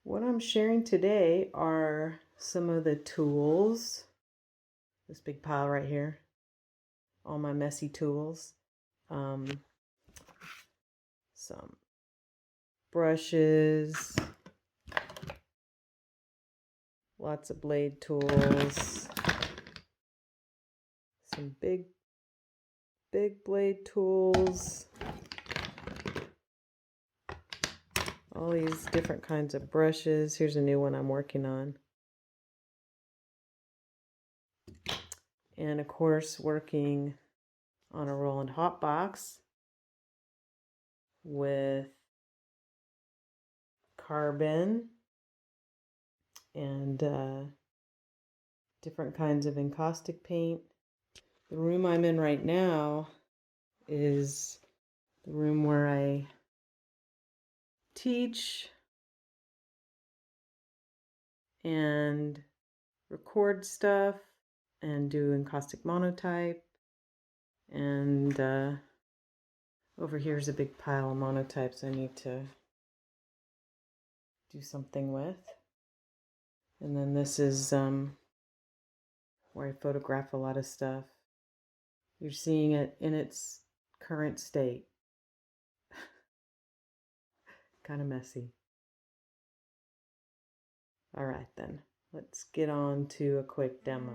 What I'm sharing today are some of the tools. This big pile right here. All my messy tools. Some brushes. Lots of blade tools. Some big blade tools. All these different kinds of brushes. Here's a new one I'm working on. And of course, working on a Roland hot box with carbon and different kinds of encaustic paint. The room I'm in right now is the room where I teach and record stuff and do Encaustic Monotype. And over here is a big pile of monotypes I need to do something with. And then this is where I photograph a lot of stuff. You're seeing it in its current state. Kind of messy. All right then, let's get on to a quick demo.